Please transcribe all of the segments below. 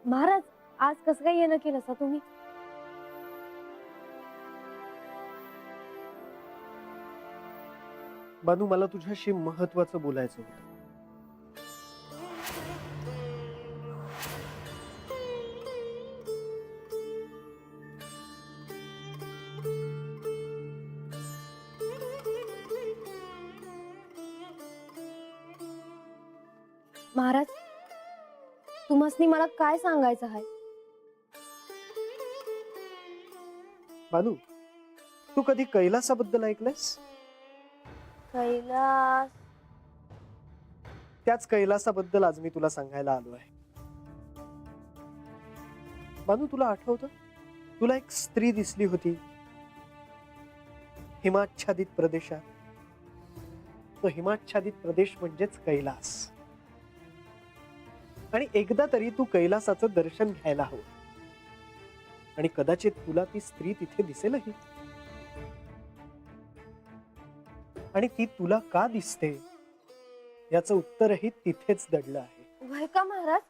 महाराज, आज कसं काय येणं केलं सा तुम्ही? बानू, मला तुझ्याशी महत्वाचं बोलायचं होतं. महाराज, तुम्हासनी मला काय सांगायचं आहे? बानू, तू कधी कैलासाबद्दल ऐकलंस? कैलास? त्याच कैलासाबद्दल आज मी तुला सांगायला आलो आहे. बानू, तुला आठवतं, तुला एक स्त्री दिसली होती हिमाच्छादित प्रदेशात. तो हिमाच्छादित प्रदेश म्हणजेच कैलास. आणि एकदा तरी तू कैलासाचं दर्शन घ्यायला हवं. आणि कदाचित तुला ती स्त्री तिथे दिसेलही. आणि ती तुला का दिसते याचं उत्तरही तिथेच दडलं आहे. वय का महाराज?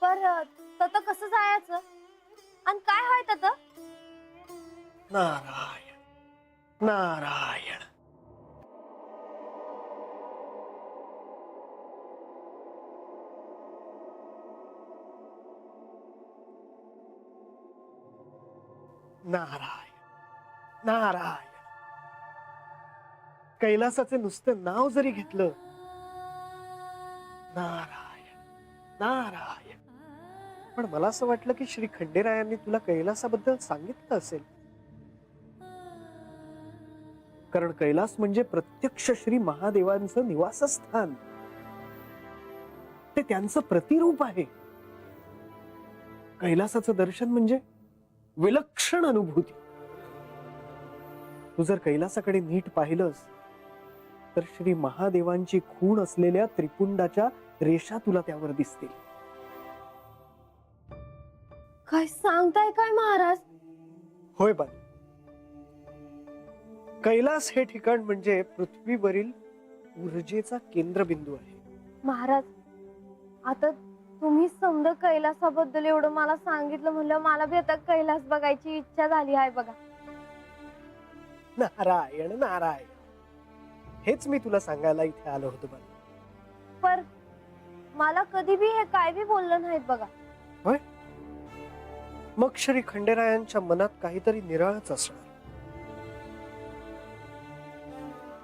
पर तत कसं जायचं आणि काय आहे तत? नारायण नारायण. नारायण नारायण. कैलासाचे नुसते नाव जरी घेतलं, नारायण नारायण. पण मला असं वाटलं की श्री खंडेरायांनी तुला कैलासाबद्दल सांगितलं असेल. कारण कैलास म्हणजे प्रत्यक्ष श्री महादेवांचं निवासस्थान. ते त्यांचं प्रतिरूप आहे. कैलासाचं दर्शन म्हणजे विलक्षण अनुभूती. तू जर कैलासाकडे नीट पाहिलंस तर श्री महादेवांची खूण असलेल्या त्रिपुंडाच्या रेषा तुला त्यावर दिसतील. काय सांगताय काय महाराज? होय बाई, कैलास हे ठिकाण म्हणजे पृथ्वीवरील ऊर्जेचा केंद्रबिंदू आहे. महाराज, आता तुम्ही समजा कैलासाबद्दल एवढं मला सांगितलं म्हणलं, मला बी आता कैलास बघायची इच्छा झाली आहे बघा. नारायण नारायण. हेच मी तुला सांगायला इथे आलो होतो बघ. पर मला कधी बी हे काय बी बोललं नाहीत बघा. होय, मग श्री खंडेरायांच्या मनात काहीतरी निराळच असणार.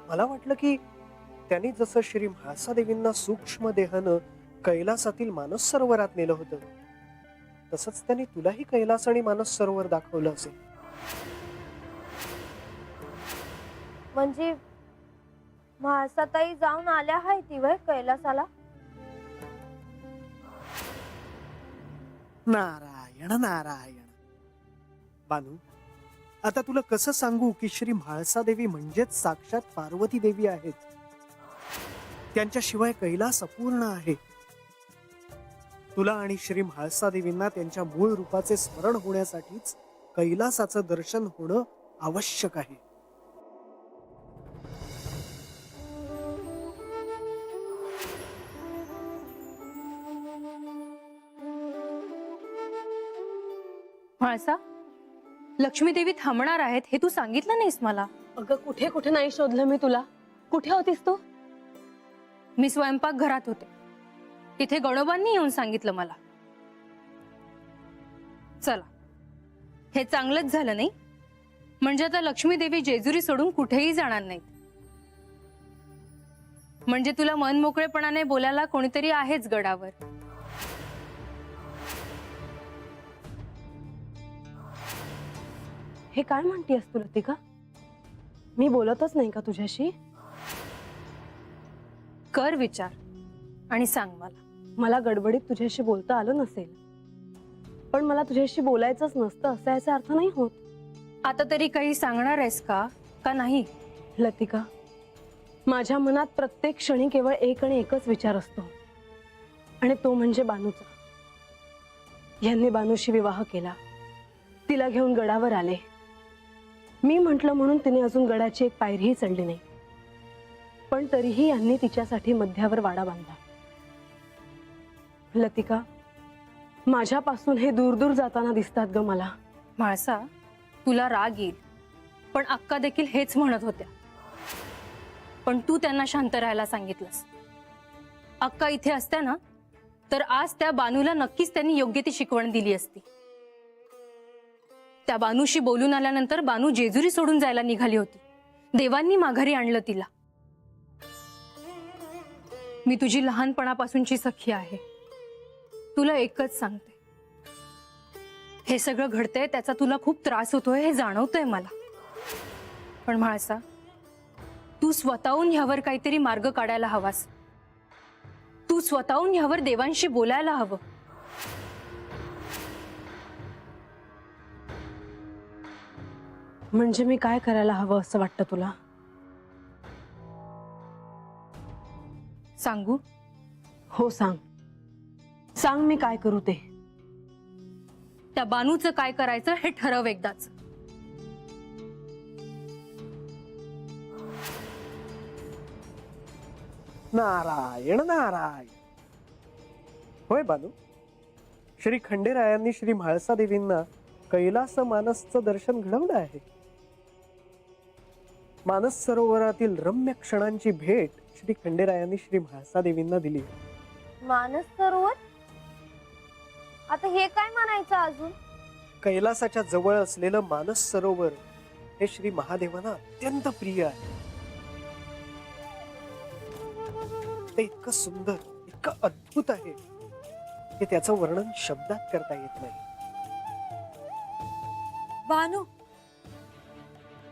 मला वाटलं की त्यांनी जसं श्री म्हाळसादेवींना सूक्ष्म देहानं कैलासातील मानस सरोवरात नेलं होतं, तसंच त्यांनी तुलाही कैलास आणि मानस सरोवर दाखवलं असेल. म्हणजे म्हाळसाताई जाऊन आल्या आहेत ती वय कैलासाला? नारायण नारायण. बानू, आता तुला कसं सांगू की श्री म्हाळसादेवी म्हणजेच साक्षात पार्वती देवी आहेत. त्यांच्याशिवाय कैलास अपूर्ण आहे. तुला आणि श्री म्हाळसादेवींना त्यांच्या मूळ रूपाचे स्मरण होण्यासाठीच कैलासाचं दर्शन होणं आवश्यक आहे. म्हाळसा, लक्ष्मी देवी थांबणार आहेत हे तू सांगितलं नाहीस मला. अगं, कुठे कुठे नाही शोधलं मी तुला. कुठे होतीस तू? मी स्वयंपाक घरात होते, तिथे गणोबांनी येऊन सांगितलं मला. चला, हे चांगलंच झालं नाही. म्हणजे आता लक्ष्मी देवी जेजुरी सोडून कुठेही जाणार नाहीत. म्हणजे तुला मन मोकळेपणाने बोलायला कोणीतरी आहेच गडावर. हे काय म्हणतेस तू लतिका? मी बोलतच नाही का तुझ्याशी? कर विचार आणि सांग मला. मला गडबडीत तुझ्याशी बोलता आलं नसेल, पण मला तुझ्याशी बोलायचंच नसतं असा याचा अर्थ नाही होत. आता तरी काही सांगणार आहेस का नाही? लतिका, माझ्या मनात प्रत्येक क्षणी केवळ एक आणि एकच विचार असतो, आणि तो म्हणजे बानूचा. यांनी बानूशी विवाह केला, तिला घेऊन गडावर आले. मी म्हटलं म्हणून तिने अजून गडाची एक पायरीही चढली नाही, पण तरीही यांनी तिच्यासाठी मध्यावर वाडा बांधला. लतिका, माझ्यापासून हे दूर दूर जाताना दिसतात ग मला. म्हाळसा, तुला राग येईल, पण अक्का देखील हेच म्हणत होत्या. पण तू त्यांना शांत राहायला सांगितलंस. अक्का इथे असत्या ना, तर आज त्या बानूला नक्कीच त्यांनी योग्य ती शिकवण दिली असती. त्या बानूशी बोलून आल्यानंतर बानू जेजुरी सोडून जायला निघाली होती. देवांनी माघारी आणलं तिला. मी तुझी लहानपणापासूनची सखी आहे. तुला एकच सांगते, हे सगळं घडतंय त्याचा तुला खूप त्रास होतोय हे जाणवतंय मला. पण म्हाळसा, तू स्वतःहून ह्यावर काहीतरी मार्ग काढायला हवास. तू स्वतःहून ह्यावर देवांशी बोलायला हवं. म्हणजे मी काय करायला हवं असं वाटतं तुला? सांगू? हो सांग. सांग मी काय करू ते. त्या बानूचं काय करायचं हे ठरव एकदाच. नारायण नारायण. होय बानू, श्री खंडेरायांनी श्री म्हाळसा देवींना कैलास मानसचं दर्शन घडवलं आहे. मानस सरोवरातील रम्य क्षणांची भेट श्री खंडेरायांनी श्री म्हाळसा देवींना दिली. मानस सरोवर? आता हे काय म्हणायचं अजून? कैलासाच्या जवळ असलेलं मानस सरोवर हे श्री महादेवांना अत्यंत प्रिय आहे. ते इतकं सुंदर, इतकं अद्भुत आहे की त्याचं वर्णन शब्दात करता येत नाही. बानू,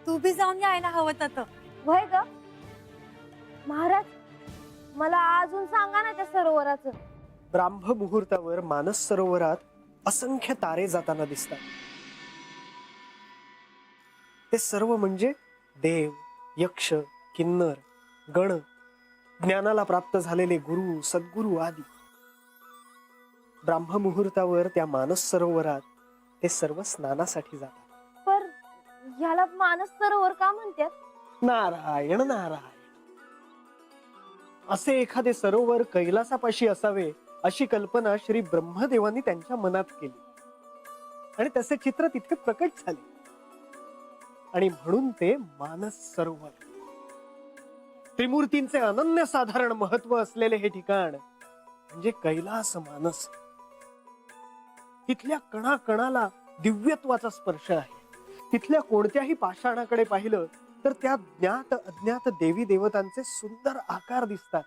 तू बी जाऊन यायला हवं तर. वय ग महाराज, मला अजून सांगा ना त्या सरोवराचं. ब्राह्म मुहूर्तावर मानस सरोवरात असंख्य तारे जाताना दिसतात. ते सर्व म्हणजे देव, यक्ष, किन्नर, गण, ज्ञानाला प्राप्त झालेले गुरु, सद्गुरु आदी. ब्राह्म मुहूर्तावर त्या मानस सरोवरात ते सर्व स्नानासाठी जातात. पर ह्याला मानस सरोवर का म्हणतात? नारायण नारायण. असे एखादे सरोवर कैलासापाशी असावे अशी कल्पना श्री ब्रह्मदेवांनी त्यांच्या मनात केली आणि तसे चित्र तिथे प्रकट झाले आणि म्हणून ते मानस सरोवर. त्रिमूर्तींचे अनन्यसाधारण महत्व असलेले हे ठिकाण म्हणजे कैलास मानस. तिथल्या कणाकणाला दिव्यत्वाचा स्पर्श आहे. तिथल्या कोणत्याही पाषाणाकडे पाहिलं तर त्या ज्ञात अज्ञात देवी देवतांचे सुंदर आकार दिसतात.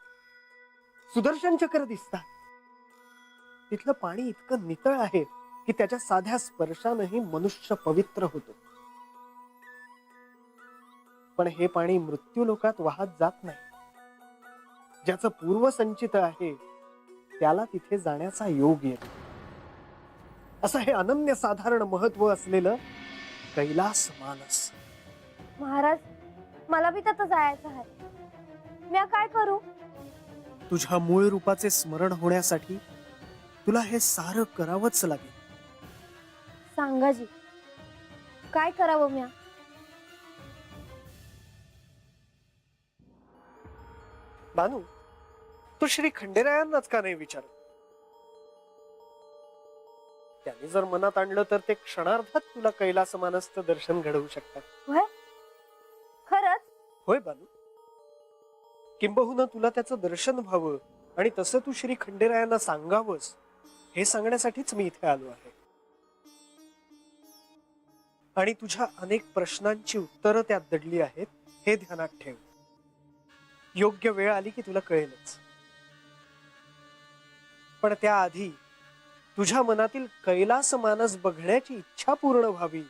सुदर्शन चक्र दिसतात. तिथलं पाणी इतकं नितळ आहे की त्याच्या साध्या स्पर्शानही मनुष्य पवित्र होतो. पण हे पाणी मृत्यू लोकात वाहत जात नाही. ज्याचं पूर्वसंचित आहे त्याला तिथे जाण्याचा योग येतो. असं हे अनन्यसाधारण महत्व असलेलं कैलास मानस. महाराज, मला बी तिथं जायचं आहे. मी काय करू? तुझ्या मूळ रूपाचे स्मरण होण्यासाठी तुला हे सारं करावंच लागेल. सांगा जी, काय करावं म्या? बानू, तू श्री खंडेरायांनाच का नाही विचारत? त्यांनी जर मनात आणलं तर ते क्षणार्धात तुला कैलास मानसचं दर्शन घडवू शकतात. वय खरंच? होय बानू. किंबहुना तुला त्याचं दर्शन व्हावं आणि तसं तू श्री खंडेरायांना सांगावंस हे सांगण्यासाठीच मी इथे आलो आहे. आणि तुझ्या अनेक प्रश्नांची उत्तरं त्यात दडली आहेत हे ध्यानात ठेव. योग्य वेळ आली की तुला कळेलच. पण त्याआधी तुझ्या मनातील कैलास मानस बघण्याची इच्छा पूर्ण व्हावी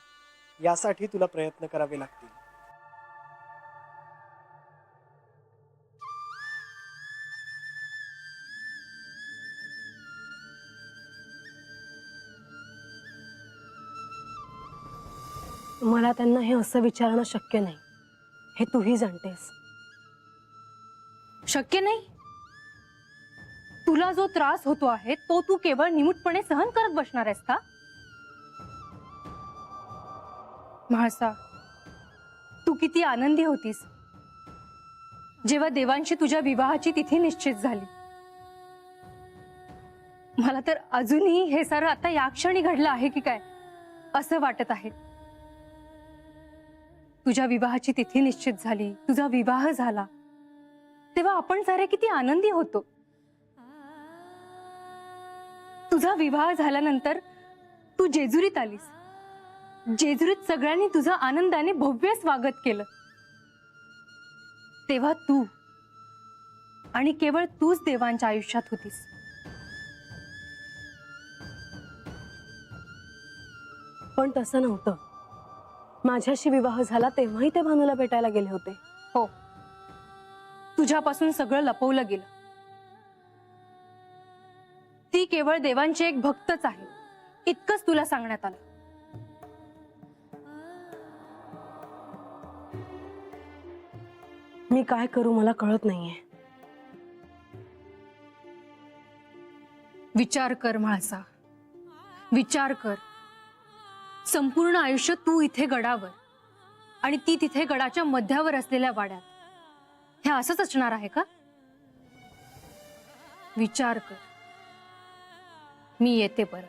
यासाठी तुला प्रयत्न करावे लागतील. मला त्यांना हे असं विचारणं शक्य नाही, हे तूही जाणतेस. शक्य नाही? तुला जो त्रास होतो आहे तो तू केवळ निमूटपणे सहन करत बसणार आहेस का? म्हाळसा, तू किती आनंदी होतीस जेव्हा देवांशी तुझ्या विवाहाची तिथी निश्चित झाली. मला तर अजूनही हे सारं आता या क्षणी घडलं आहे की काय असं वाटत आहे. तुझ्या विवाहाची तिथी निश्चित झाली, तुझा विवाह झाला, तेव्हा आपण सारे किती आनंदी होतो. तुझा विवाह झाल्यानंतर तू जेजुरीत आलीस. जेजुरीत सगळ्यांनी तुझं आनंदाने भव्य स्वागत केलं. तेव्हा तू आणि केवळ तूच देवांच्या आयुष्यात होतीस. पण तसं नव्हतं. माझ्याशी विवाह झाला तेव्हाही ते भानूला भेटायला गेले होते. हो, तुझ्यापासून सगळं लपवलं गेलं. ती केवळ देवांची एक भक्तच आहे इतकंच तुला सांगण्यात आलं. मी काय करू मला कळत नाहीये. विचार कर म्हाळसा, विचार कर. संपूर्ण आयुष्य तू इथे गडावर आणि ती तिथे गडाच्या मध्यावर असलेल्या वाड्यात, हे असंच असणार आहे का? विचार कर. मी येते परत.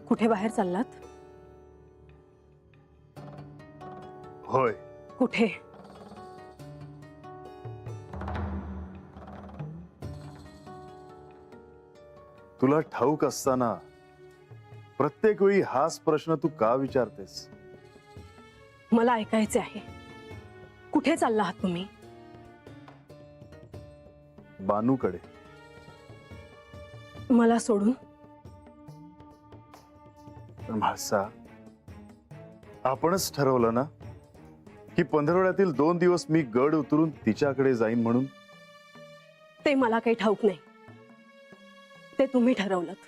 कुठे बाहेर चाललात? होय, कुठे? तुला ठाऊक असताना प्रत्येक वेळी हाच प्रश्न तू का विचारतेस? मला ऐकायचे आहे. कुठे चालला आहात तुम्ही? बानूकडे. मला सोडून? पण म्हाळसा, आपणच ठरवलं ना की पंधरवड्यातील 2 दिवस मी गड उतरून तिच्याकडे जाईन म्हणून. ते मला काही ठाऊक नाही. ते तुम्ही ठरवलंत.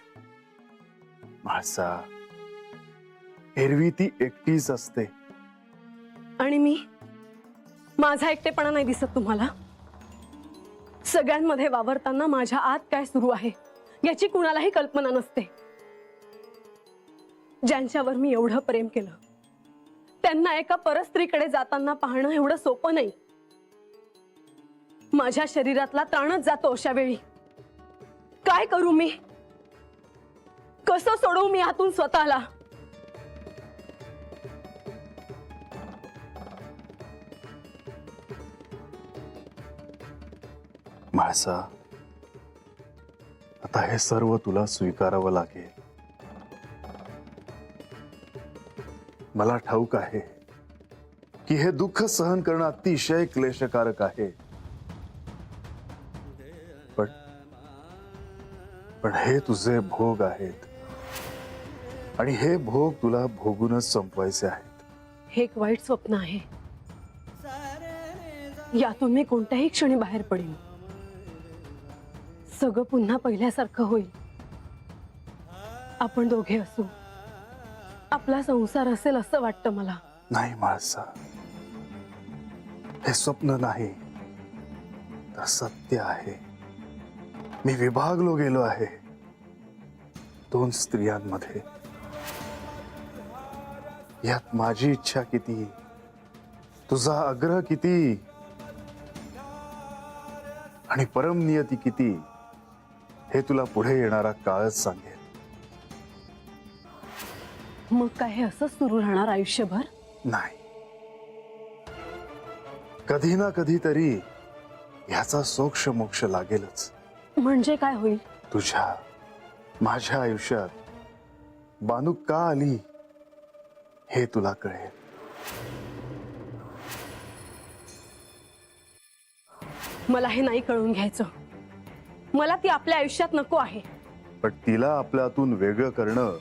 म्हाळसा, एरवी ती एकटीच असते. आणि मी? माझा एकटेपणा नाही दिसत तुम्हाला? सगळ्यांमध्ये वावरताना माझ्या आत काय सुरू आहे याची कुणालाही कल्पना नसते. ज्यांच्यावर मी एवढं प्रेम केलं त्यांना एका परस्त्रीकडे जाताना पाहणं एवढं सोपं नाही. माझ्या शरीरातला त्राणच जातो अशा वेळी. काय करू मी? कसं सोडवू मी आतून स्वतःला? म्हाळसा, आता हे सर्व तुला स्वीकारावं लागेल. मला ठाऊक आहे की हे दुःख सहन करणं अतिशय क्लेशकारक आहे. पण हे तुझे भोग आहेत आणि हे भोग तुला भोगूनच संपवायचे आहेत. हे एक वाईट स्वप्न आहे. यातून मी कोणत्याही क्षणी बाहेर पडेन. सगळं पुन्हा पहिल्यासारखं होईल. आपण दोघे असू, आपला संसार असेल असं वाटतं मला. नाही म्हाळसा, हे स्वप्न नाही तर सत्य आहे. मी विभागलो गेलो आहे 2 स्त्रियांमध्ये. यात माझी इच्छा किती, तुझा आग्रह किती आणि परमनियती किती हे तुला पुढे येणारा काळच सांगेल. मग काय हे असंच सुरू राहणार आयुष्यभर? नाही, कधी ना कधी तरी ह्याचा सोक्ष मोक्ष लागेलच. म्हणजे काय होईल? तुझ्या माझ्या आयुष्यात बानू का आली हे तुला कळेल. मला हे नाही कळून घ्यायचं. मला ती आपल्या आयुष्यात नको आहे. पण तिला आपल्यातून वेगळं करणं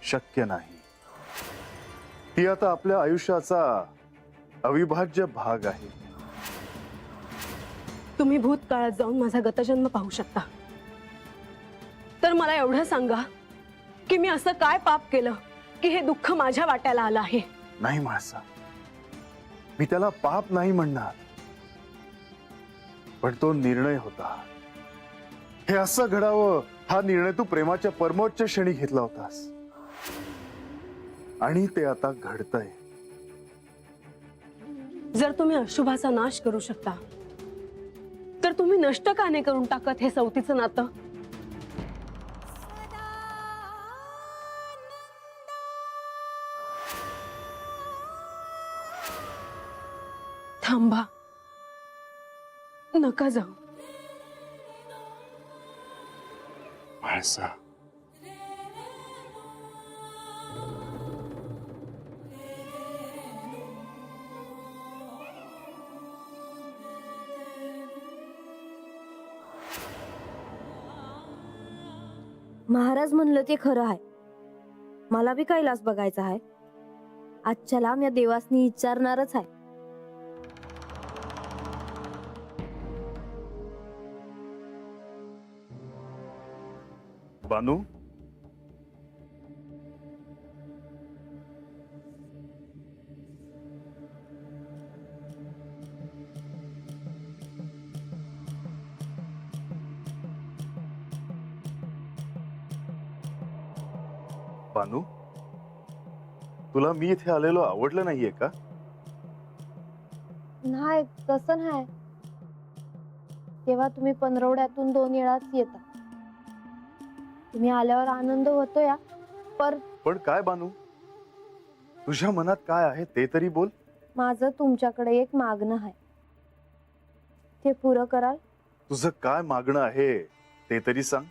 शक्य नाही. ती आता आपल्या आयुष्याचा अविभाज्य भाग आहे. तुम्ही भूतकाळात जाऊन माझा गतजन्म पाहू शकता. तर मला एवढं सांगा की मी असं काय पाप केलं की हे दुःख माझ्या वाट्याला आलं आहे? नाही म्हाळसा, मी त्याला पाप नाही म्हणणार, पण तो निर्णय होता. हे असं घडावं हा निर्णय तू प्रेमाच्या परमोच्च क्षणी घेतला होतास, आणि ते आता घडतंय. जर तुम्ही अशुभाचा नाश करू शकता तर तुम्ही नष्ट का नाही करून टाकत हे सवतीचं नातं? थांबा, नका जाऊ. म्हाळसा, महाराज म्हणलं ते खरं आहे. मला बी कैलास बघायचा आहे. आजच्याला मी देवासनी विचारणारच आहे. बानू, बानू, तुला मी इथे आलेलो आवडलं नाहीये का? नाही, तसं नाही. तेव्हा तुम्ही पंधरवड्यातून 2 वेळाच येता. तुम्ही आल्यावर आनंद होतो या, पण काय बानू, तुझ्या मनात काय आहे ते तरी बोल. माझं तुमच्याकडे एक मागणं आहे. ते पुरं कराल? तुझं काय मागणं आहे ते तरी सांग.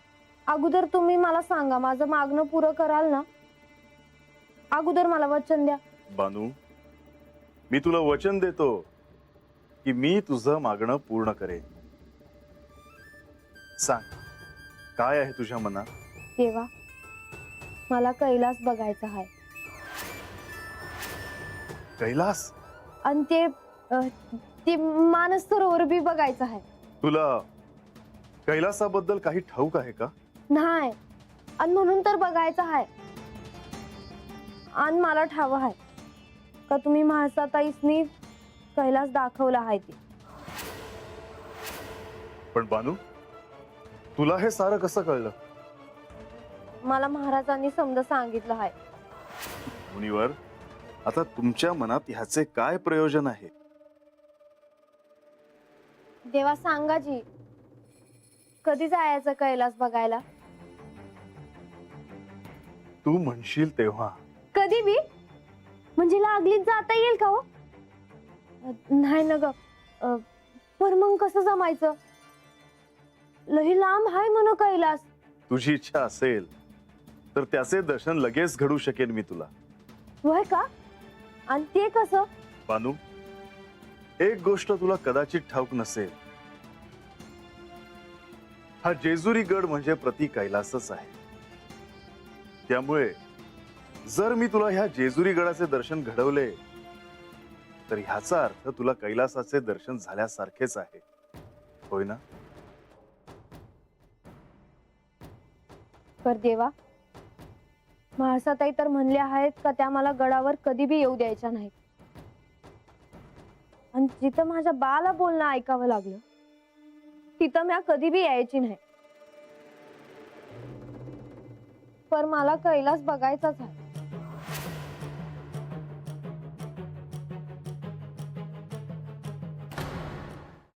अगोदर तुम्ही मला सांगा, माझं मागणं पुरं कराल ना? अगोदर मला वचन द्या. बानू, मी तुला वचन देतो की मी तुझं मागणं पूर्ण करेन. सांग, काय आहे तुझ्या मनात? तेव्हा मला कैलास बघायचा आहे. कैलास? आणि ते मानस सरोवर बी बघायचं आहे. तुला कैलासाबद्दल काही ठाऊक आहे का? नाही, आणि म्हणून तर बघायचं आहे. आणि मला ठाव आहे का तुम्ही म्हाळसाताईसनी कैलास दाखवला आहे ते. पण बानू, तुला हे सारं कसं कळलं? मला महाराजांनी समजा सांगितलं आहे. मुनिवर, आता तुमच्या मनात ह्याचे काय प्रयोजन आहे? देवा सांगा जी, कधी जायचं कैलास बघायला? तू म्हणशील तेव्हा. कधी बी? म्हणजे लागलीच जाता येईल का हो? नाही ना ग. पण मग कसं जमायचं? लई लांब आहे म्हण कैलास. तुझी इच्छा असेल तर त्याचे दर्शन लगेच घडू शकेन मी तुला. होय का? आणि ते कसं? बानू, एक गोष्ट तुला कदाचित ठाऊक नसेल. हा जेजुरी गड म्हणजे प्रति कैलासच आहे. त्यामुळे जर मी तुला ह्या जेजुरी गडाचे दर्शन घडवले तर ह्याचा अर्थ तुला कैलासाचे दर्शन झाल्यासारखेच आहे, होय ना? पर देवा, म्हाळसाताई तर म्हणले आहेत का त्या मला गडावर कधी बी येऊ द्यायच्या नाहीत. आणि जिथं माझ्या बाला बोलणं ऐकावं लागलं तिथं म्या कधी बी यायची नाही. पर मला कैलास बघायचाच आहे.